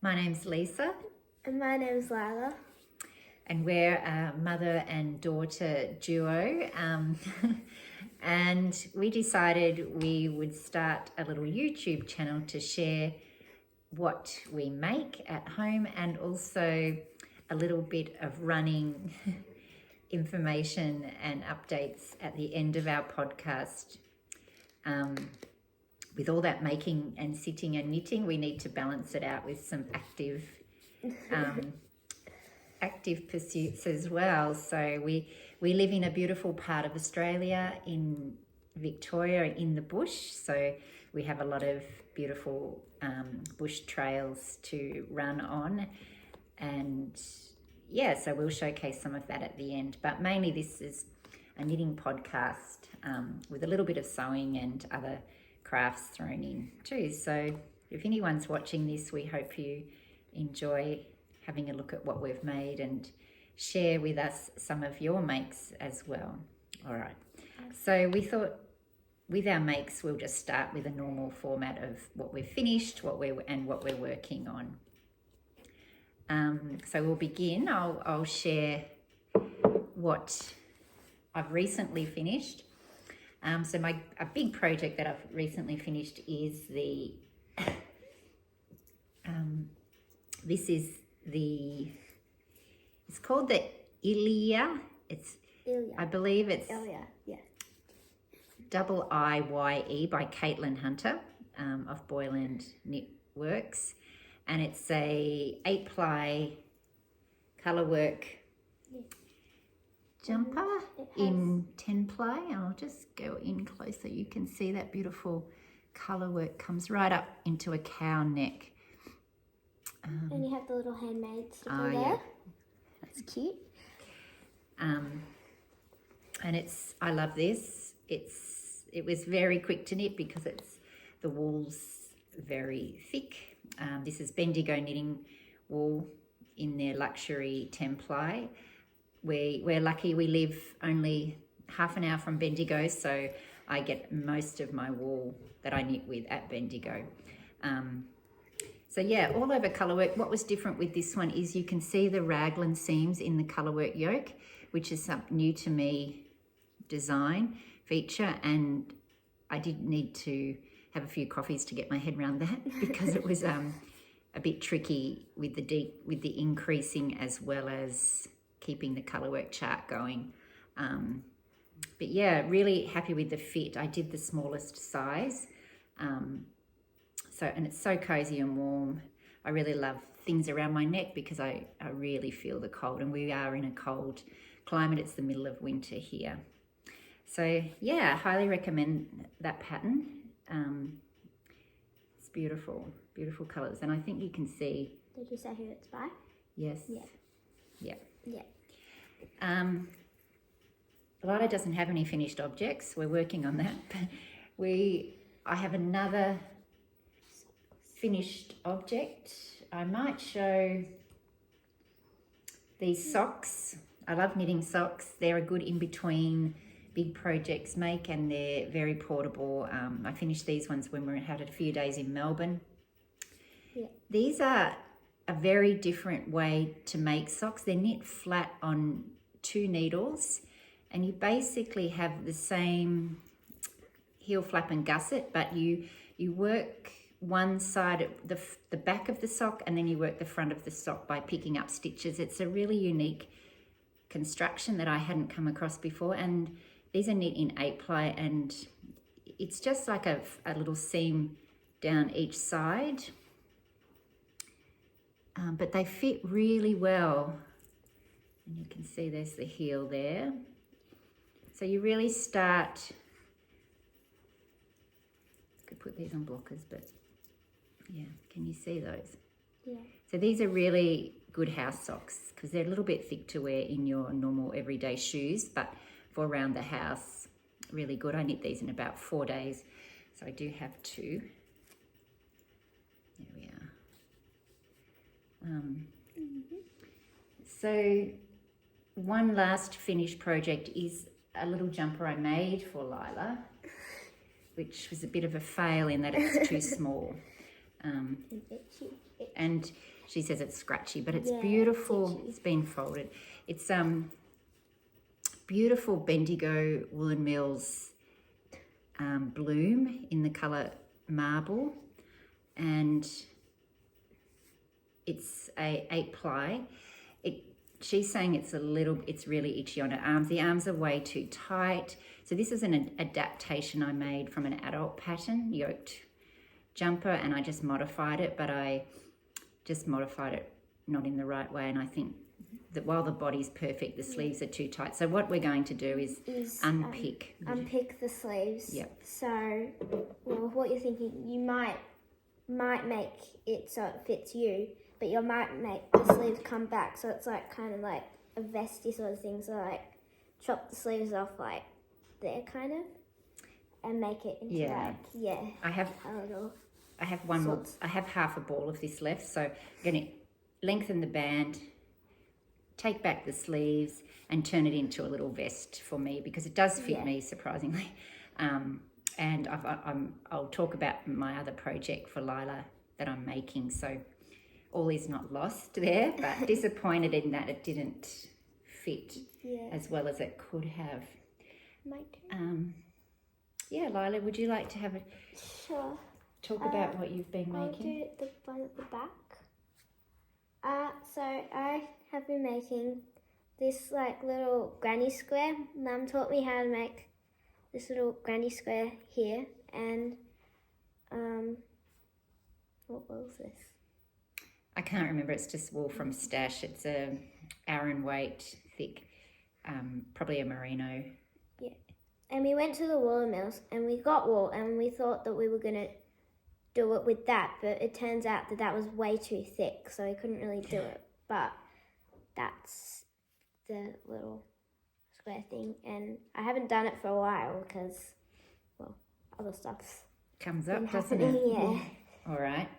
My name's Lisa. And my name's Lyla. And we're a mother and daughter duo. And we decided we would start a little YouTube channel to share what we make at home and also a little bit of running information and updates at the end of our podcast. With all that making and sitting and knitting, we need to balance it out with some active pursuits as well. So we live in a beautiful part of Australia in Victoria, in the bush. So we have a lot of beautiful bush trails to run on. And yeah, so we'll showcase some of that at the end. But mainly this is a knitting podcast with a little bit of sewing and other crafts thrown in too. So if anyone's watching this, we hope you enjoy having a look at what we've made and share with us some of your makes as well. All right. So we thought with our makes, we'll just start with a normal format of what we've finished, what we're working on. So we'll begin. I'll share what I've recently finished. So a big project that I've recently finished is the it's called the Ilya. I believe it's Ilya, yeah. IIYE by Caitlin Hunter of Boyland Knitworks, and it's a 8-ply colourwork jumper in 10-ply. I'll just go in closer. You can see that beautiful colourwork comes right up into a cow neck. And you have the little handmade sticker there. Yeah. That's cute. And I love this. It was very quick to knit because the wool's very thick. This is Bendigo knitting wool in their luxury 10-ply. We're lucky we live only half an hour from Bendigo, so I get most of my wool that I knit with at Bendigo. So yeah, all over colourwork. What was different with this one is you can see the raglan seams in the colourwork yoke, which is some new to me design feature, and I did need to have a few coffees to get my head around that because it was a bit tricky with the increasing as well as keeping the colourwork chart going. But yeah, really happy with the fit. I did the smallest size. And it's so cozy and warm. I really love things around my neck because I really feel the cold, and we are in a cold climate. It's the middle of winter here. So yeah, I highly recommend that pattern. It's beautiful, beautiful colours. And I think you can see. Did you say who it's by? Yes. Yeah. Yeah. Yeah. Lyla doesn't have any finished objects. We're working on that. I have another finished object. I might show these socks. I love knitting socks. They're a good in-between big projects make, and they're very portable. I finished these ones when we had a few days in Melbourne. Yeah. These are a very different way to make socks. They're knit flat on 2 needles, and you basically have the same heel flap and gusset, but you work one side, the back of the sock, and then you work the front of the sock by picking up stitches. It's a really unique construction that I hadn't come across before, and these are knit in 8-ply, and it's just like a little seam down each side, but they fit really well, and you can see there's the heel there. So you really start, I could put these on blockers, but yeah, can you see those? Yeah. So these are really good house socks because they're a little bit thick to wear in your normal everyday shoes, but for around the house, really good. I knit these in about 4 days, so I do have 2. There we are. So one last finished project is a little jumper I made for Lyla, which was a bit of a fail in that it's too small. and she says it's scratchy, but it's Yeah, beautiful. itchy. It's been folded. It's beautiful Bendigo Woolen Mills bloom in the colour marble, and it's a 8-ply. She's saying it's really itchy on her arms. The arms are way too tight. So this is an adaptation I made from an adult pattern, yoked jumper, and I just modified it, but I just modified it not in the right way. And I think that while the body's perfect, the sleeves are too tight. So what we're going to do is unpick. Unpick the sleeves. Yep. So, well, what you're thinking, you might make it so it fits you, but you might make the sleeves come back, so it's like kind of like a vesty sort of thing. So like chop the sleeves off like there kind of, and make it into I have a little. I have one more. I have half a ball of this left, so I'm going to lengthen the band, take back the sleeves, and turn it into a little vest for me, because it does fit me surprisingly. And I'll talk about my other project for Lyla that I'm making. So all is not lost there, but disappointed in that it didn't fit as well as it could have. My turn. Lyla, would you like to have a talk about what you've been I'll making? do the one at the back. So I have been making this like little granny square. Mum taught me how to make this little granny square here, and what was this? I can't remember. It's just wool from Stash. It's a Aran weight thick, probably a merino. Yeah. And we went to the woolen mills and we got wool, and we thought that we were gonna do it with that, but it turns out that that was way too thick, so we couldn't really do it. But that's the little square thing, and I haven't done it for a while because, well, other stuff's comes up, doesn't happening. it? Yeah. All right.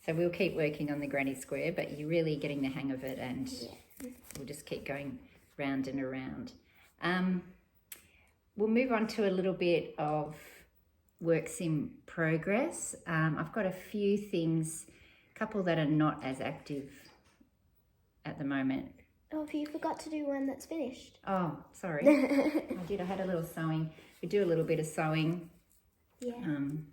So we'll keep working on the granny square, but you're really getting the hang of it, and we'll just keep going round and around. We'll move on to a little bit of works in progress. I've got a few things, a couple that are not as active at the moment. Oh, you forgot to do one that's finished. Oh, sorry. I did. I had a little sewing. We do a little bit of sewing. Yeah.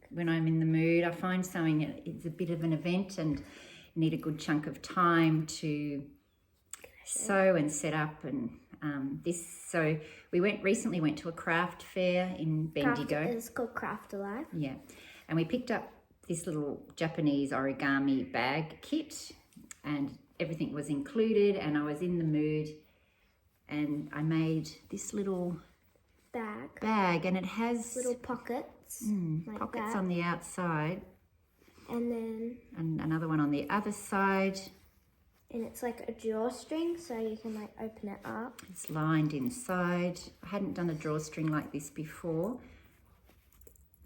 When I'm in the mood. I find sewing is a bit of an event, and you need a good chunk of time to sew and set up, and so we recently went to a craft fair in Bendigo. It's called Craft Alive. Yeah, and we picked up this little Japanese origami bag kit, and everything was included, and I was in the mood, and I made this little bag, and it has little pockets, like pockets that. on the outside, and another one on the other side. And it's like a drawstring, so you can like open it up. It's lined inside. I hadn't done a drawstring like this before.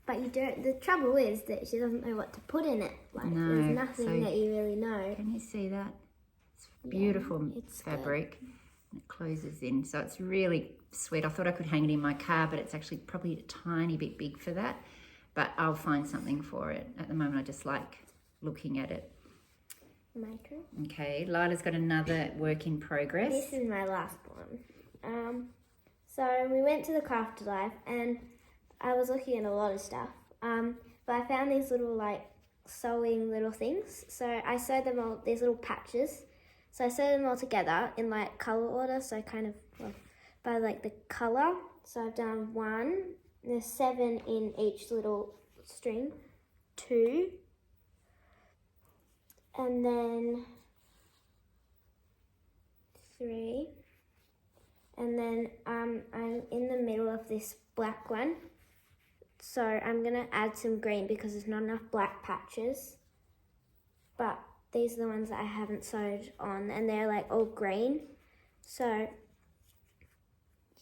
But you don't. The trouble is that she doesn't know what to put in it. Like there's nothing that you really know. Can you see that? It's beautiful fabric. It closes in, so it's really sweet. I thought I could hang it in my car, but it's actually probably a tiny bit big for that. But I'll find something for it. At the moment, I just like looking at it. My turn. Okay, Lila's got another work in progress. This is my last one. So we went to the Craft Alive, and I was looking at a lot of stuff. But I found these little like sewing little things. So I sewed them all, these little patches. So I sewed them all together in like color order. So kind of by like the color. So I've done 1. There's 7 in each little string. 2. And then 3. And then I'm in the middle of this black one. So I'm going to add some green because there's not enough black patches. But these are the ones that I haven't sewed on, and they're like all green. So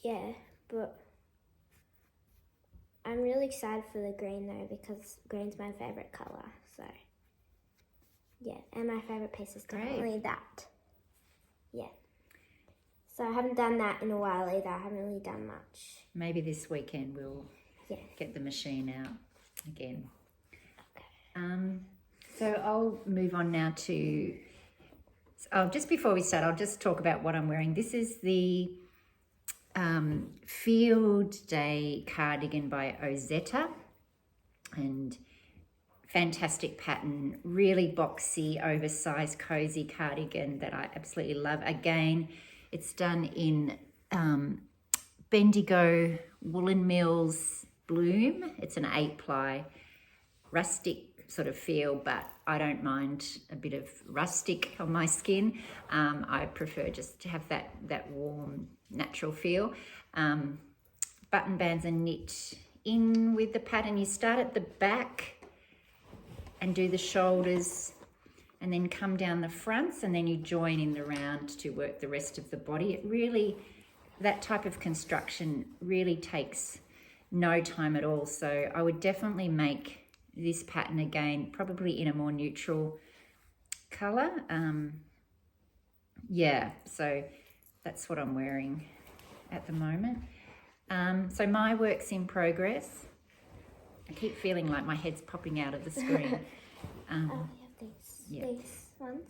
yeah, but I'm really excited for the green though, because green's my favourite colour. So yeah, and my favourite piece is definitely that. Yeah. So I haven't done that in a while either. I haven't really done much. Maybe this weekend we'll get the machine out again. Okay. So So I'll move on now to, just before we start, I'll just talk about what I'm wearing. This is the Field Day cardigan by Ozetta, and fantastic pattern, really boxy, oversized, cozy cardigan that I absolutely love. Again, it's done in Bendigo Woolen Mills Bloom. It's an 8-ply, rustic sort of feel, but I don't mind a bit of rustic on my skin. I prefer just to have that warm, natural feel. Button bands are knit in with the pattern. You start at the back and do the shoulders and then come down the fronts, and then you join in the round to work the rest of the body. It really, that type of construction really takes no time at all. So I would definitely make this pattern again, probably in a more neutral color. Yeah, so that's what I'm wearing at the moment. So my work's in progress. I keep feeling like my head's popping out of the screen. We have these ones.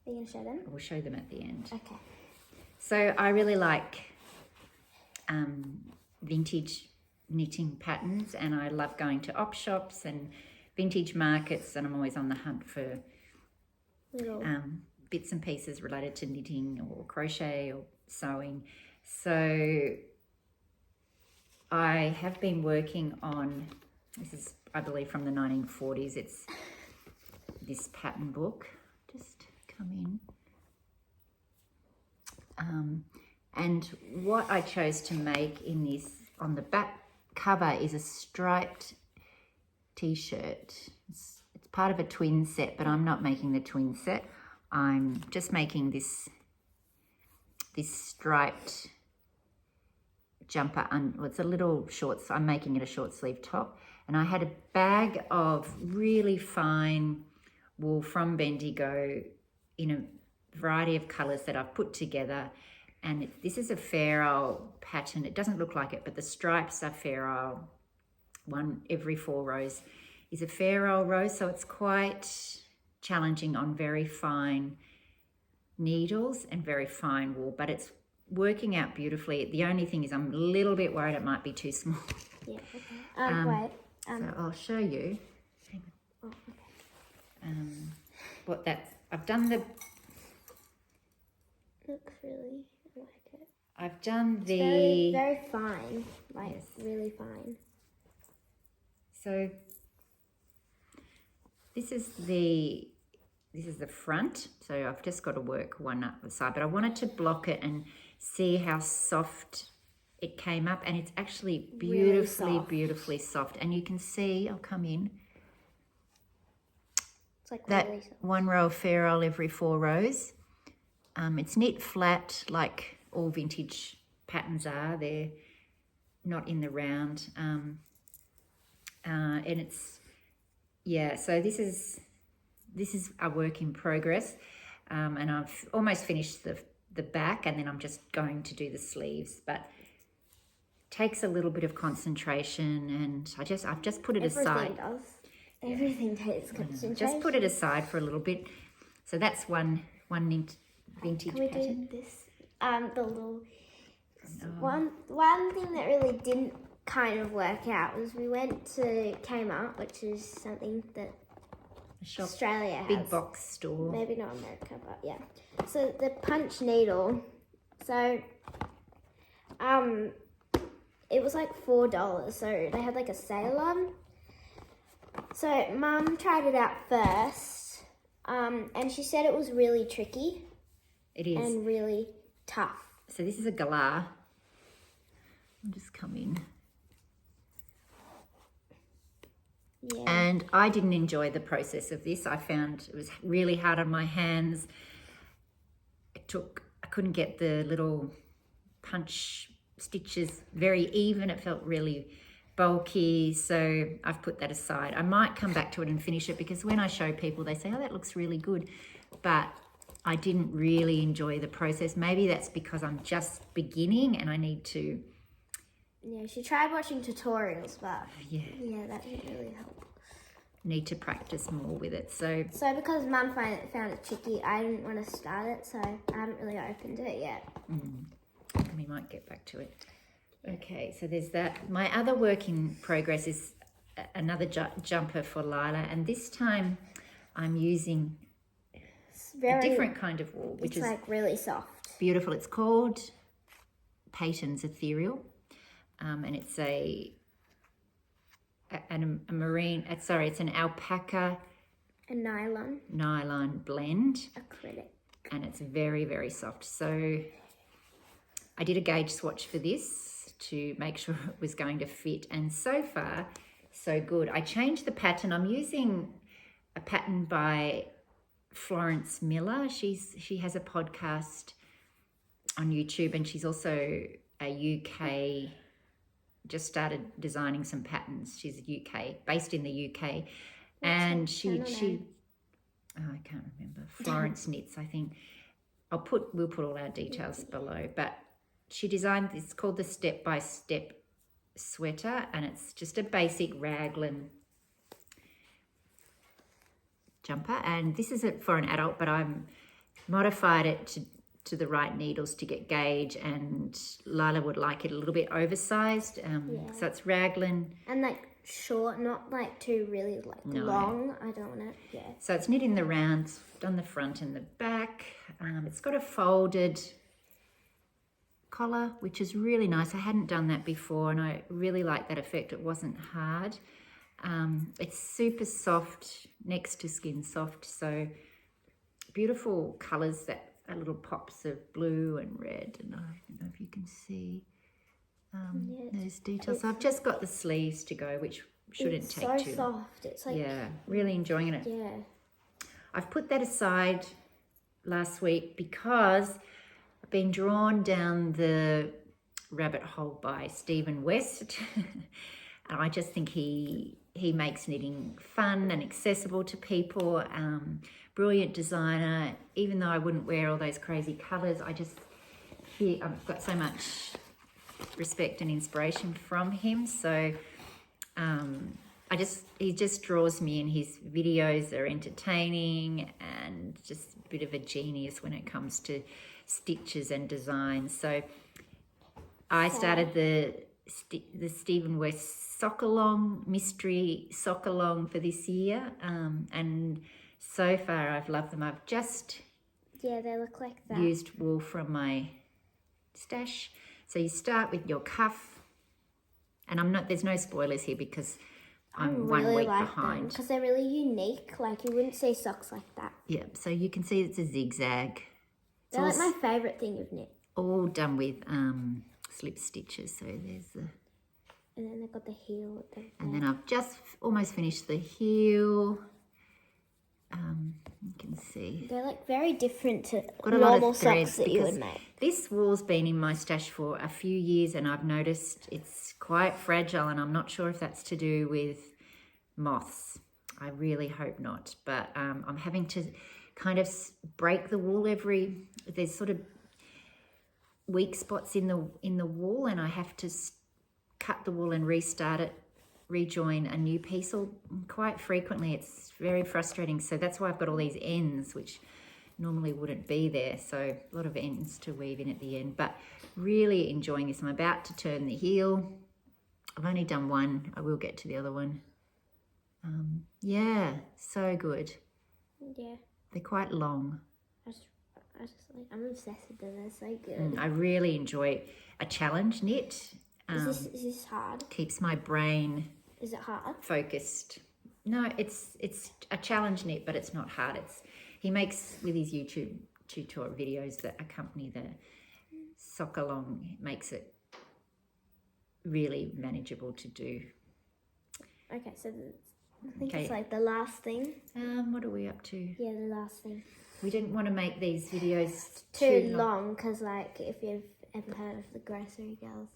Are you going to show them? We'll show them at the end. Okay. So I really like vintage knitting patterns, and I love going to op shops and vintage markets, and I'm always on the hunt for bits and pieces related to knitting or crochet or sewing. So I have been working on, this is I believe from the 1940s, it's this pattern book. Just come in. And what I chose to make in this, on the back cover, is a striped t-shirt. It's part of a twin set, but I'm not making the twin set. I'm just making this striped jumper. It's a little short, so I'm making it a short sleeve top. And I had a bag of really fine wool from Bendigo in a variety of colours that I've put together. And this is a Fair Isle pattern. It doesn't look like it, but the stripes are Fair Isle. One every 4 rows is a Fair Isle row, so it's quite challenging on very fine needles and very fine wool, but it's working out beautifully. The only thing is I'm a little bit worried it might be too small. Yeah, okay. So I'll show you. Oh, okay. What that's, I've done the, looks really, I like it. I've done the, Very, very fine, like yes. really fine. So this is the front. So I've just got to work one up the side, but I wanted to block it and see how soft it came up, and it's actually beautifully soft. And you can see, I'll come in, It's like that really soft. 1 row of Fair Isle every 4 rows. It's knit flat like all vintage patterns are. They're not in the round. And it's, yeah, so this is a work in progress. And I've almost finished the back, and then I'm just going to do the sleeves, but takes a little bit of concentration, and I've just put it aside. Everything takes concentration. Just put it aside for a little bit. So that's one vintage Can we pattern. do this? The little one thing that really didn't kind of work out was we went to Kmart, which is something that Shop, Australia has. big box store. Maybe not America, but yeah. So the punch needle. So it was like $4. So they had like a sale on. So Mum tried it out first, and she said it was really tricky. It is. And really tough. So this is a galah. I'll just come in. Yeah. And I didn't enjoy the process of this. I found it was really hard on my hands. I couldn't get the little punch stitches very even. It felt really bulky. So I've put that aside. I might come back to it and finish it, because when I show people, they say, oh, that looks really good. But I didn't really enjoy the process. Maybe that's because I'm just beginning and I need to... Yeah, she tried watching tutorials, but yeah, that didn't really help. need to practice more with it. So because Mum found it tricky, I didn't want to start it, so I haven't really opened it yet. we might get back to it. Okay, so there's that. My other work in progress is another jumper for Lyla, and this time I'm using a different kind of wool, which is like really soft. Beautiful. It's called Peyton's Ethereal, and it's a marine. It's an alpaca. A nylon blend. Acrylic. And it's very, very soft. So I did a gauge swatch for this to make sure it was going to fit, and so far so good. I changed the pattern. I'm using a pattern by Florence Miller. She has a podcast on YouTube, and she's also a UK, just started designing some patterns. She's UK, based in the UK. And she I can't remember. Florence Knits, I think. We'll put all our details below. But she designed this, called the Step by Step sweater, and it's just a basic raglan jumper. And this is it for an adult, but I'm modified it to the right needles to get gauge, and Lyla would like it a little bit oversized. So it's raglan. And like short, not like too really long. I don't want it. So it's knit in the rounds on the front and the back. It's got a folded collar, which is really nice. I hadn't done that before, and I really like that effect. It wasn't hard. It's super soft, next to skin soft. So beautiful colours that are little pops of blue and red, and I don't know if you can see those details. So I've just got the sleeves to go, which shouldn't take too long. It's so soft. It's like really enjoying it. Yeah. I've put that aside last week because I've been drawn down the rabbit hole by Stephen West. And I just think he makes knitting fun and accessible to people. Brilliant designer. Even though I wouldn't wear all those crazy colours, I've got so much respect and inspiration from him. So he just draws me in. His videos are entertaining and just a bit of a genius when it comes to stitches and design. So I started the Stephen West sock along, mystery sock along for this year, and so far I've loved them. I've just they look like that. Used wool from my stash. So you start with your cuff, and there's no spoilers here because I'm really 1 week like behind. Because they're really unique. Like you wouldn't see socks like that. Yeah, so you can see it's a zigzag. They're like my favourite thing you've knit. All done with slip stitches. So there's the... And then they've got the heel. And then I've just almost finished the heel. You can see. They're like very different to normal socks that you would make. This wool's been in my stash for a few years, and I've noticed it's quite fragile, and I'm not sure if that's to do with moths. I really hope not. But I'm having to kind of break the wool there's sort of weak spots in the wool, and I have to cut the wool and restart it, rejoin a new piece quite frequently. It's very frustrating. So that's why I've got all these ends, which normally wouldn't be there. So a lot of ends to weave in at the end, but really enjoying this. I'm about to turn the heel. I've only done one. I will get to the other one. So good. Yeah. They're quite long. I'm obsessed with them. They're so good. I really enjoy a challenge knit. Is this hard? Keeps my brain... Is it hard? Focused. No, it's a challenge knit, but it's not hard. He makes, with his YouTube tutorial videos that accompany the sock along, makes it really manageable to do. Okay, so I think it's like the last thing. What are we up to? Yeah, the last thing. We didn't want to make these videos too long because, like, if you've ever heard of the Grocery Girls.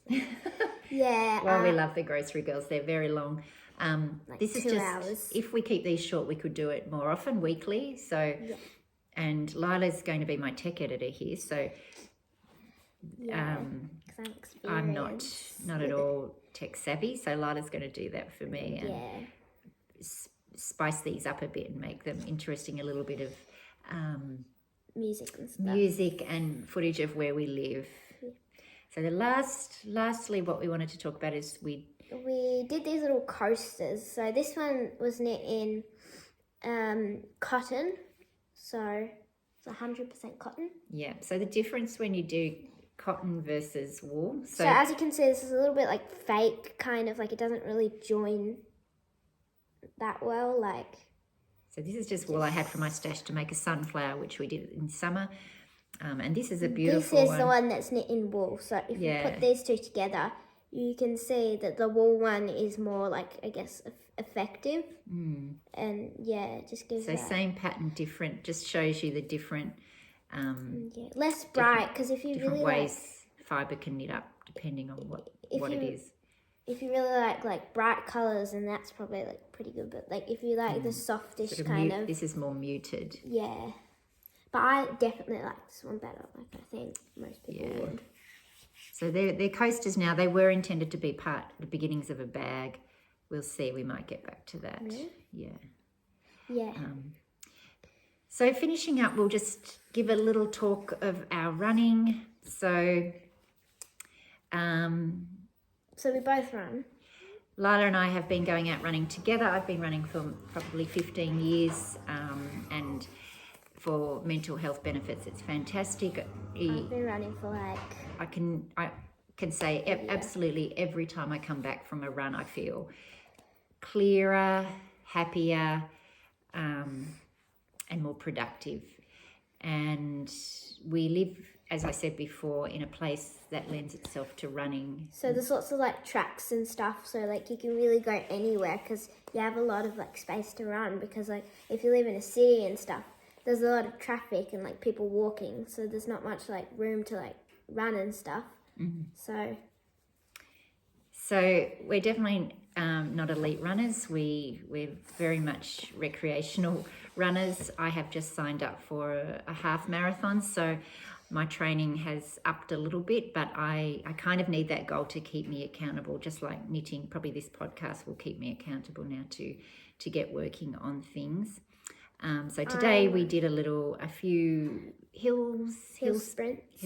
Yeah. Well, we love the Grocery Girls. They're very long. Like this is 2 just, hours. If we keep these short, we could do it more often, weekly. So, and Lila's going to be my tech editor here. So, I'm not at all tech savvy. So Lila's going to do that for me. And spice these up a bit and make them interesting, a little bit of music and stuff. Music and footage of where we live. Yeah. So lastly, what we wanted to talk about is we did these little coasters. So this one was knit in cotton. So it's 100% cotton. Yeah. So the difference when you do cotton versus wool. So as you can see, this is a little bit like fake, kind of like it doesn't really join that well. Like. So this is just wool I had from my stash to make a sunflower, which we did in summer. And this is a beautiful one. This is the one that's knit in wool. So if you put these two together, you can see that the wool one is more like, I guess, effective. Mm. And yeah, it just gives So same pattern, different, just shows you the different... less bright, because if you different really ways fibre can knit up, depending on what it is. If you really like bright colours, and that's probably like pretty good. But like if you like the softish sort of kind of, this is more muted. Yeah, but I definitely like this one better. Like I think most people would. So they're coasters now. They were intended to be the beginnings of a bag. We'll see. We might get back to that. Really? Yeah. Yeah. So finishing up, we'll just give a little talk of our running. So. So we both run. Lyla and I have been going out running together. I've been running for probably 15 years, and for mental health benefits, it's fantastic. I've been running for like... I can say absolutely every time I come back from a run, I feel clearer, happier, and more productive. And we live, as I said before, in a place that lends itself to running. So there's lots of like tracks and stuff, so like you can really go anywhere because you have a lot of like space to run, because like if you live in a city and stuff, there's a lot of traffic and like people walking, so there's not much like room to like run and stuff. Mm-hmm. So we're definitely not elite runners. We're very much recreational runners. I have just signed up for a half marathon, so my training has upped a little bit, but I kind of need that goal to keep me accountable, just like knitting. Probably this podcast will keep me accountable now to get working on things. So today we did a few hill sprints,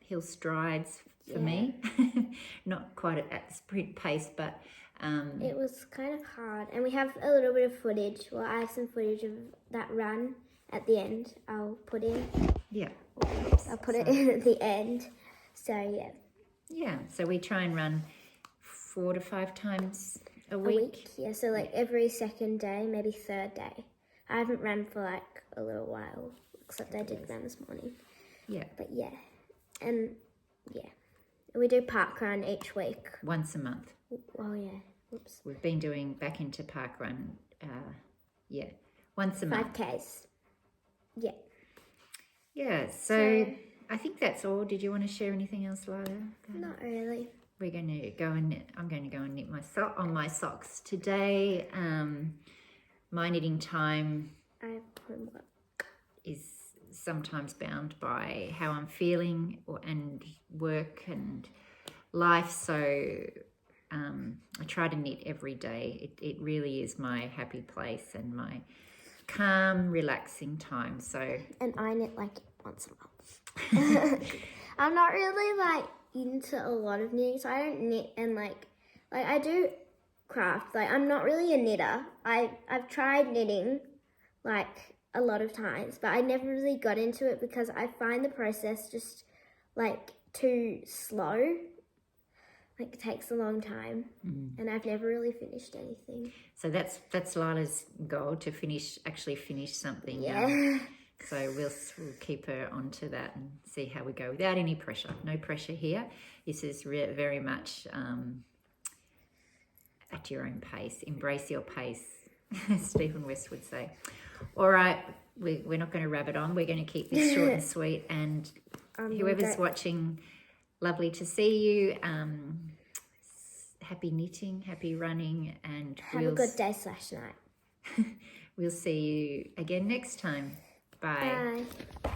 hill strides for me. Not quite at the sprint pace, but it was kind of hard. And we have a little bit of footage. Well, I have some footage of that run at the end. I'll put in. Yeah. I'll put it in at the end. So yeah. Yeah. So we try and run 4 to 5 times a week. Yeah. So like every second day, maybe third day. I haven't run for like a little while, except I did run this morning. Yeah. But yeah. And yeah. We do park run each week. Once a month. Oh yeah. Oops. We've been doing back into park run. Once a month. 5Ks. Yeah. Yeah. So I think that's all. Did you want to share anything else, Lyla? Not really. We're going to go and knit. I'm going to go and knit my socks today. My knitting time is sometimes bound by how I'm feeling and work and life. So I try to knit every day. It really is my happy place and my calm, relaxing time. So and I knit like once a month. I'm not really like into a lot of knitting, so I don't knit and like I do craft. Like I'm not really a knitter. I've tried knitting like a lot of times, but I never really got into it because I find the process just like too slow. Like it takes a long time, and I've never really finished anything. So that's Lyla's goal, to actually finish something. Yeah. So we'll keep her onto that and see how we go without any pressure. No pressure here. This is very much at your own pace. Embrace your pace, as Stephen West would say. All right, we're not going to rabbit on. We're going to keep this short and sweet. And whoever's watching, lovely to see you. Happy knitting, happy running, and have a good day / night. We'll see you again next time. Bye. Bye.